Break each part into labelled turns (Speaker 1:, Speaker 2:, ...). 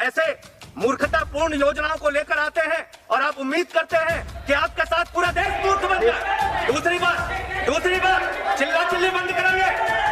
Speaker 1: ऐसे मूर्खतापूर्ण योजनाओं को लेकर आते हैं और आप उम्मीद करते हैं कि आपके साथ पूरा देश मूर्ख बन जाए। दूसरी बात चिल्ला चिल्ली बंद करेंगे।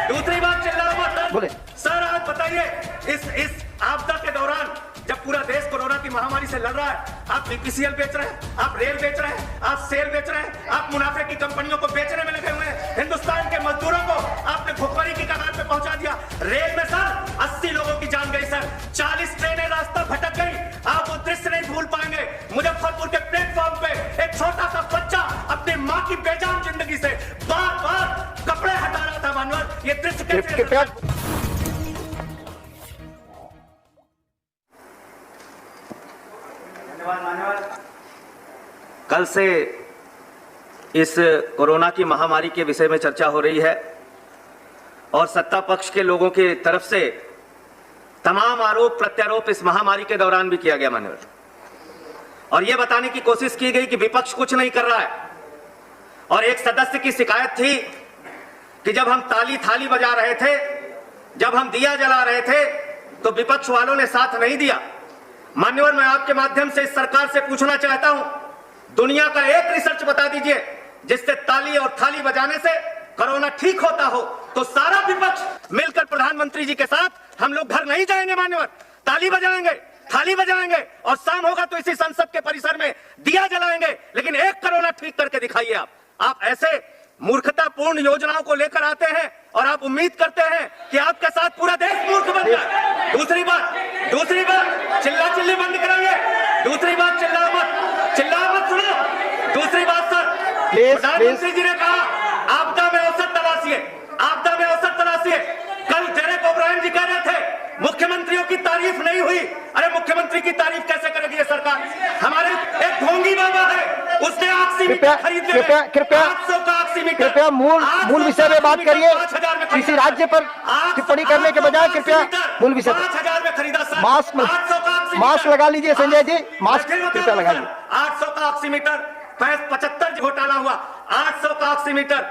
Speaker 1: दूसरी बात चिल्ला बोले सर, आप बताइए इस आपदा के दौरान जब पूरा देश कोरोना की महामारी से लड़ रहा है, आप बीपीसीएल बेच रहे हैं, आप रेल बेच रहे हैं, आप सेल बेच रहे हैं, आप मुनाफे की कंपनियों को बेचने में लगे हुए हैं। हिंदुस्तान के मजदूरों को आपने भुखमरी की कगार पे पहुंचा दिया। रेल में सर 80 लोगों की जान गई सर, 40 ट्रेनें रास्ता भटक गई। आप वो दृश्य नहीं भूल पाएंगे। मुजफ्फरपुर के प्लेटफॉर्म पे एक छोटा सा बच्चा अपनी माँ की बेजान जिंदगी से बार बार कपड़े हटा रहा था। मानवर, ये दृश्य कैसे? कल से इस कोरोना की महामारी के विषय में चर्चा हो रही है और सत्ता पक्ष के लोगों की तरफ से तमाम आरोप प्रत्यारोप इस महामारी के दौरान भी किया गया मान्यवर, और यह बताने की कोशिश की गई कि विपक्ष कुछ नहीं कर रहा है। और एक सदस्य की शिकायत थी कि जब हम ताली थाली बजा रहे थे, जब हम दिया जला रहे थे, तो विपक्ष वालों ने साथ नहीं दिया। मान्यवर, मैं आपके माध्यम से इस सरकार से पूछना चाहता हूं, दुनिया का एक रिसर्च बता दीजिए जिससे ताली और थाली बजाने से कोरोना ठीक होता हो। तो सारा विपक्ष मिलकर प्रधानमंत्री जी के साथ हम लोग घर नहीं जाएंगे मान्यवर, ताली बजाएंगे, थाली बजाएंगे और शाम होगा तो इसी संसद के परिसर में दिया जलाएंगे, लेकिन एक कोरोना ठीक करके दिखाइए। आप ऐसे मूर्खतापूर्ण योजनाओं को लेकर आते हैं और आप उम्मीद करते हैं कि आपके साथ पूरा देश मूर्ख बन जाए। दूसरी बात चिल्ला चिल्ली बंद करेंगे। दूसरी बात चिल्ला मत सुनो। दूसरी बात सर, प्रधानमंत्री जी ने कहा आपदा में औसत तलाशिए। कल डेरेक ओब्रायन जी कह रहे थे मुख्यमंत्रियों की तारीफ नहीं हुई। अरे मुख्यमंत्री की तारीफ कैसे करेगी ये सरकार? हमारे एक ढोंगी बाबा है, उसने ऑक्सीमीटर खरीद लिया।
Speaker 2: कृपया मूल विषय में बात करिए। किसी राज्य पर टिप्पणी करने के बजाय कृपया मूल विषय
Speaker 1: 5,000 में खरीदा सर।
Speaker 2: मास्क लगा लीजिए संजय जी, मास्क कृपया लगा लीजिए।
Speaker 1: 800 का ऑक्सीमीटर 75 घोटाला हुआ। 800 का ऑक्सीमीटर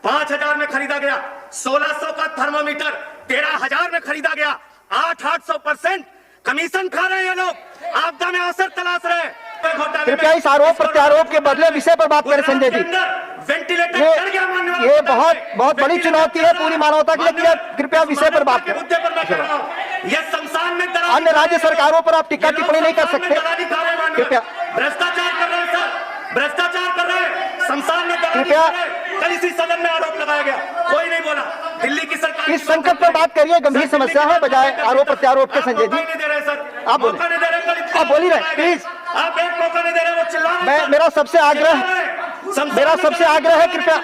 Speaker 1: 5,000 में खरीदा गया। 1,600 का थर्मोमीटर 13,000 में खरीदा गया। 800% कमीशन खा रहे हैं ये लोग, आपदा में अवसर तलाश रहे हैं।
Speaker 2: कृपया इस आरोप प्रत्यारोप के बदले विषय पर बात करें संजय जी। ये बहुत बड़ी चुनौती है पूरी मानवता के लिए। कृपया विषय पर बात करें। अन्य राज्य सरकारों पर आप टीका टिप्पणी नहीं कर सकते। कृपया
Speaker 1: भ्रष्टाचार कर रहे हैं सर, भ्रष्टाचार कर रहे हैं। शमशान में
Speaker 2: कृपया
Speaker 1: कल इसी सदन में आरोप लगाया गया, कोई नहीं बोला। दिल्ली की सरकार
Speaker 2: इस संकट पर बात करिए, गंभीर समस्या है, बजाय आरोप प्रत्यारोप के। संजय जी
Speaker 1: नहीं दे रहे सर,
Speaker 2: आप बोल ही रहे प्लीज।
Speaker 1: आप एक मौका नहीं दे रहे, वो चिल्ला रहे हैं।
Speaker 2: मेरा सबसे आग्रह है कृपया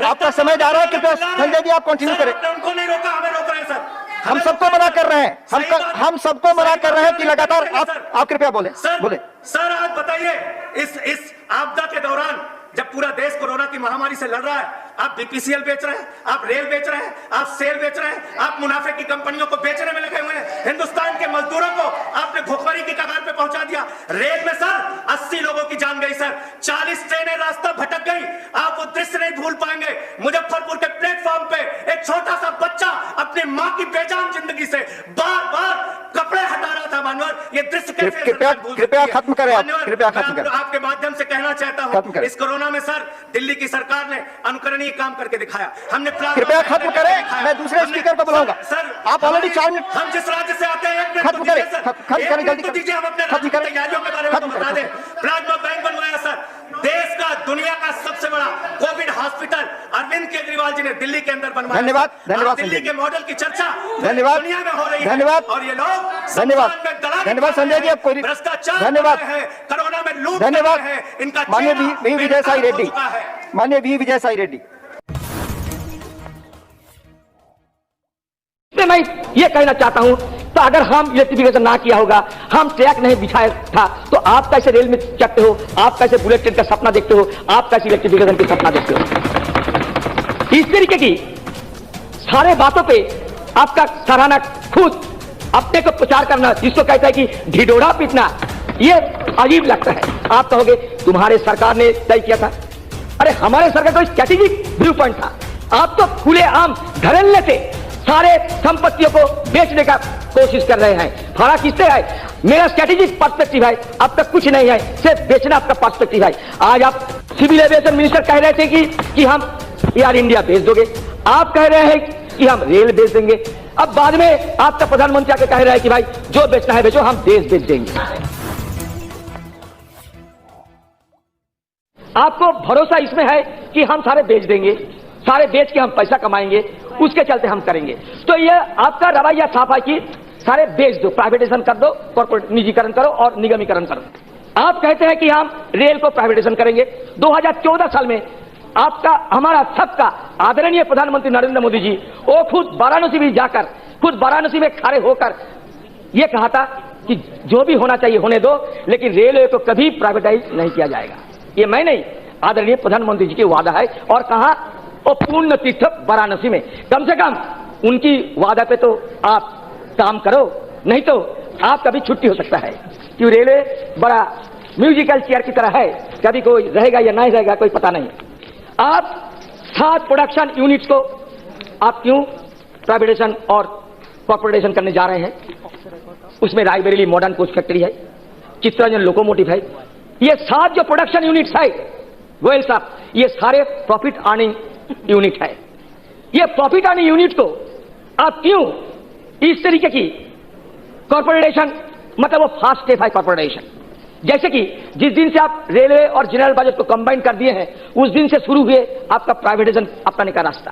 Speaker 2: आपका समय जा रहा है। कृपया संजय जी आप कंटिन्यू करें।
Speaker 1: उनको नहीं रोका, हमें रोक रहे हैं सर।
Speaker 2: हम सबको मना कर रहे हैं, हम सबको मना कर रहे हैं कि लगातार आप कृपया बोले।
Speaker 1: सर आप बताइए इस आपदा के दौरान जब पूरा देश कोरोना की महामारी से लड़ रहा है, आप बीपीसीएल बेच रहे हैं, आप रेल बेच रहे हैं, आप सेल बेच रहे हैं, आप मुनाफे की कंपनियों को बेचने में लगे हुए हैं। हिंदुस्तान के मजदूरों को आपने भुखमरी की कगार पे पहुंचा दिया। रेल में सर 80 लोगों की जान गई सर, 40 ट्रेनें रास्ता भटक गई। आप वो दृश्य नहीं भूल पाएंगे। मुजफ्फरपुर के प्लेटफॉर्म पे एक छोटा सा बच्चा अपनी माँ की बेजान जिंदगी से बार बार कपड़े हटा रहा था। मानवर, ये दृश्य कैसे?
Speaker 2: कृपया खत्म करें। कृपया खत्म करें।
Speaker 1: आपके माध्यम से कहना चाहता हूँ, इस कोरोना में सर दिल्ली की सरकार ने अनुकरणीय काम करके दिखाया। हमने
Speaker 2: कृपया खत्म करें। मैं दूसरे स्पीकर पर बुलाऊंगा
Speaker 1: सर।
Speaker 2: आप ऑलरेडी 4 मिनट।
Speaker 1: हम जिस राज्य से आते हैं
Speaker 2: खत्म करें, जल्दी
Speaker 1: दीजिए। हम अपने राज्य की तैयारियों के बारे में तो बता दें। प्लाज्मा बैंक बनवाया सर, देश का दुनिया का सबसे बड़ा कोविड हॉस्पिटल अरविंद केजरीवाल जी ने दिल्ली के अंदर बनवाया।
Speaker 2: धन्यवाद
Speaker 1: दिल्ली के मॉडल की चर्चा
Speaker 2: धन्यवाद
Speaker 1: दुनिया में हो रही है।
Speaker 2: धन्यवाद
Speaker 1: और ये लोग
Speaker 2: धन्यवाद संजय जी। आपको
Speaker 1: भ्रष्टाचार
Speaker 2: धन्यवाद
Speaker 1: है, कोरोना में लूट
Speaker 2: धन्यवाद।
Speaker 1: है। इनका
Speaker 2: माननीय वी विजय साई रेड्डी, माननीय वी विजय साई रेड्डी।
Speaker 3: मैं ये कहना चाहता हूं, तो अगर हम इलेक्ट्रिफिकेशन ना किया होगा, हम ट्रैक नहीं बिछाया था, तो आप कैसे रेल में चढ़ते हो, आप कैसे बुलेट ट्रेन का सपना देखते हो, आप कैसे इलेक्ट्रिफिकेशन का सपना देखते हो? इस तरीके की सारे बातों पे आपका सराहना, खुद अपने को प्रचार करना, जिसको कहता है कि ढिढोरा पीटना, ये अजीब लगता है। आप कहोगे तुम्हारे सरकार ने तय किया था। अरे हमारे सरकार तो स्ट्रेटेजिक व्यू पॉइंट था। आप तो खुलेआम धड़ल्ले से सारे संपत्तियों को बेचने का कोशिश कर रहे हैं। फर्क इससे है, मेरा स्ट्रेटेजिक पर्सपेक्टिव है, अब तक कुछ नहीं है, सिर्फ बेचना आपका पर्सपेक्टिव है। आज आप सिविल एविएशन मिनिस्टर कह रहे थे कि हम एयर इंडिया भेज दोगे, आप कह रहे हैं कि हम रेल भेज देंगे, अब बाद में आपका प्रधानमंत्री आके कह रहा है कि भाई जो बेचना है बेचो, हम देश बेच देंगे। आपको भरोसा इसमें है कि हम सारे बेच देंगे, सारे बेच के हम पैसा कमाएंगे, उसके चलते हम करेंगे। तो ये आपका रवैया साफ है कि सारे बेच दो, प्राइवेटाइजेशन कर दो, कॉर्पोरेट निजीकरण करो और निगमीकरण करो। आप कहते हैं कि हम रेल को प्राइवेटाइजेशन करेंगे। 2014 साल में आपका, हमारा सबका आदरणीय प्रधानमंत्री नरेंद्र मोदी जी वो खुद वाराणसी में जाकर, खुद वाराणसी में खड़े होकर यह कहा था कि जो भी होना चाहिए होने दो, लेकिन रेलवे को कभी प्राइवेटाइज नहीं किया जाएगा। ये मैं नहीं, आदरणीय प्रधानमंत्री जी की वादा है। और कहा वो पूर्ण तीर्थ वाराणसी में, कम से कम उनकी वादा पे तो आप काम करो, नहीं तो आपका भी छुट्टी हो सकता है। क्यों रेलवे बड़ा म्यूजिकल चेयर की तरह है, कभी कोई रहेगा या नहीं रहेगा कोई पता नहीं। आप 7 प्रोडक्शन यूनिट्स को आप क्यों प्राइवेटाइजेशन और कॉर्पोरेटाइजेशन करने जा रहे हैं? उसमें रायबरेली मॉडर्न कोच फैक्ट्री है, चित्तरंजन लोकोमोटिव है, ये 7 जो प्रोडक्शन यूनिट्स है गोयल साहब, ये सारे प्रॉफिट अर्निंग यूनिट है। ये प्रॉफिट अर्निंग यूनिट को आप क्यों इस तरीके की कॉर्पोरेटाइजेशन, मतलब वो फास्ट स्टेप है कॉर्पोरेटाइजेशन। जैसे कि जिस दिन से आप रेलवे और जनरल बजट को कंबाइन कर दिए हैं, उस दिन से शुरू हुए आपका प्राइवेटाइजेशन अपनाने का रास्ता।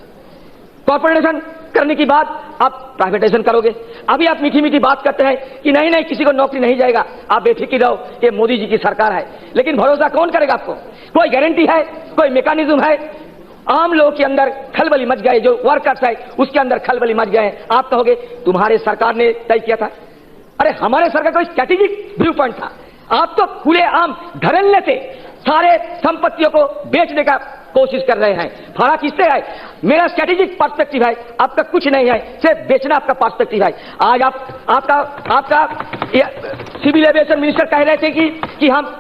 Speaker 3: कॉर्पोरेटाइजेशन करने के बाद आप प्राइवेटाइजेशन करोगे। अभी आप मीठी मीठी बात करते हैं कि नहीं नहीं किसी को नौकरी नहीं जाएगा, आप बेफिक्र रहो, ये मोदी जी की सरकार है। लेकिन भरोसा कौन करेगा आपको? कोई गारंटी है, कोई मैकेनिज्म है? आम लोगों के अंदर खलबली मच गए, जो वर्कर्स है उसके अंदर खलबली मच गए। आप कहोगे तुम्हारे सरकार ने तय किया था। अरे हमारे सरकार का स्ट्रेटेजिक व्यू पॉइंट था। आप तो खुले आम धड़ल्ले से सारे संपत्तियों को बेचने का कोशिश कर रहे हैं। फर्क किससे है? मेरा स्ट्रेटेजिक पर्सपेक्टिव है, आपका कुछ नहीं है, सिर्फ बेचना आपका पर्सपेक्टिव है। आज आपका सिविल एविएशन मिनिस्टर कह रहे थे कि हम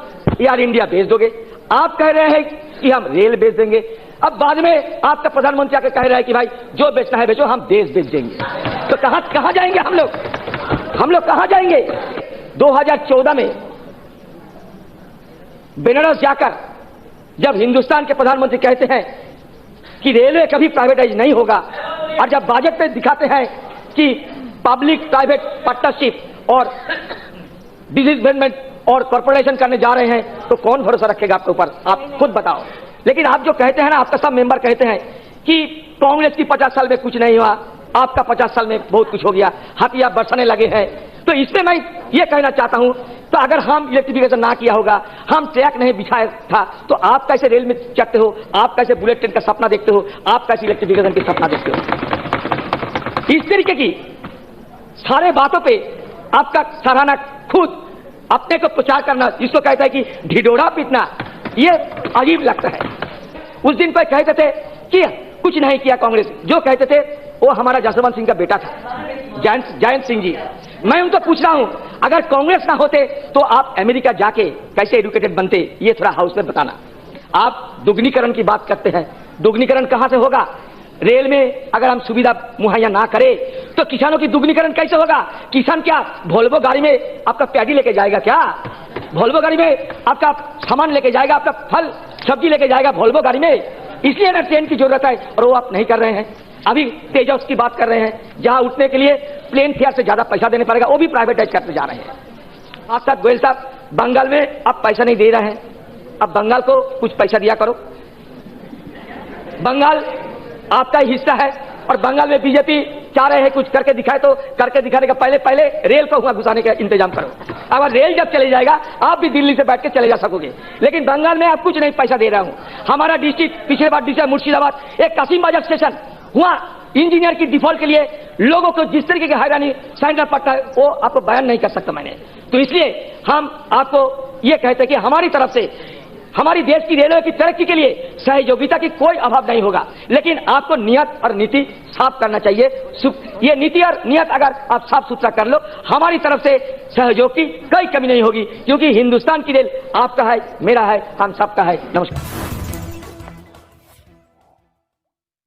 Speaker 3: एयर इंडिया भेज दोगे, आप कह रहे हैं कि हम रेल भेज देंगे, अब बाद में आपका प्रधानमंत्री आके कह रहा है कि भाई जो बेचना है बेचो, हम देश बेच देंगे। तो कहां जाएंगे हम लोग कहां जाएंगे? 2014 में बेनारस जाकर जब हिंदुस्तान के प्रधानमंत्री कहते हैं कि रेलवे कभी प्राइवेटाइज नहीं होगा, और जब बजट में दिखाते हैं कि पब्लिक प्राइवेट पार्टनरशिप और डिवेलपमेंट और कॉर्पोरेशन करने जा रहे हैं, तो कौन भरोसा रखेगा आपके ऊपर? आप खुद बताओ। लेकिन आप जो कहते हैं ना, आपका सब मेंबर कहते हैं कि कांग्रेस की 50 साल में कुछ नहीं हुआ, आपका 50 साल में बहुत कुछ हो गया, हथियार बरसाने लगे हैं। तो इसमें मैं ये कहना चाहता हूं, तो अगर हम इलेक्ट्रिफिकेशन ना किया होगा, हम ट्रैक नहीं बिछाया था, तो आप कैसे रेल में चढ़ते हो? आप कैसे बुलेट ट्रेन का सपना देखते हो? आप कैसे इलेक्ट्रिफिकेशन का सपना देखते हो? इस तरीके की सारे बातों पे आपका सराहना, खुद अपने को प्रचार करना, जिसको कहता है कि ढिढोरा पीटना, ये अजीब लगता है। उस दिन पर कहते थे कि कुछ नहीं किया कांग्रेस, जो कहते थे वो हमारा जसवंत सिंह का बेटा था, जयंत सिंह जी। मैं उनको पूछ रहा हूं, अगर कांग्रेस ना होते तो आप अमेरिका जाके कैसे एजुकेटेड बनते, ये थोड़ा हाउस में बताना। आप दुग्नीकरण की बात करते हैं, दुग्नीकरण कहां से होगा? रेल में अगर हम सुविधा मुहैया ना करें तो किसानों की दुग्नीकरण कैसे होगा? किसान क्या वोल्वो गाड़ी में आपका पैडी लेके जाएगा क्या? वोल्वो गाड़ी में आपका सामान लेके जाएगा, आपका फल सब्जी लेके जाएगा वोल्वो गाड़ी में? इसलिए ना ट्रेन की जरूरत है, और वो आप नहीं कर रहे हैं। अभी तेजस की बात कर रहे हैं, जहां उठने के लिए प्लेन फेयर से ज्यादा पैसा देने पड़ेगा, वो भी प्राइवेटाइज करते जा रहे हैं। आप साथ गोयल साहब, बंगाल में आप पैसा नहीं दे रहे हैं, अब बंगाल को कुछ पैसा दिया करो। बंगाल आपका ही हिस्सा है, और बंगाल में बीजेपी चाह रहे हैं कुछ करके दिखाए, तो करके दिखाने का पहले रेल को वहां घुसाने का इंतजाम करो। अगर रेल जब चले जाएगा, आप भी दिल्ली से बैठ के चले जा सकोगे। लेकिन बंगाल में आप कुछ नहीं पैसा दे रहा हूं। हमारा डिस्ट्रिक्ट पिछले बार डिस्ट्रिक्ट मुर्शिदाबाद, एक कासिम बाजार स्टेशन, वहां इंजीनियर की डिफॉल्ट के लिए लोगों को जिस तरीके की हैरानी सहना पड़ता है, वो आपको बयान नहीं कर सकता मैंने। तो इसलिए हम आपको ये कहते हैं कि हमारी तरफ से हमारी देश की रेलवे की तरक्की के लिए सहयोगिता की कोई अभाव नहीं होगा, लेकिन आपको नियत और नीति साफ करना चाहिए। ये नीति और नियत अगर आप साफ सुथरा कर लो, हमारी तरफ से सहयोग की कोई कमी नहीं होगी, क्योंकि हिंदुस्तान की रेल आपका है, मेरा है, हम सबका है। नमस्कार।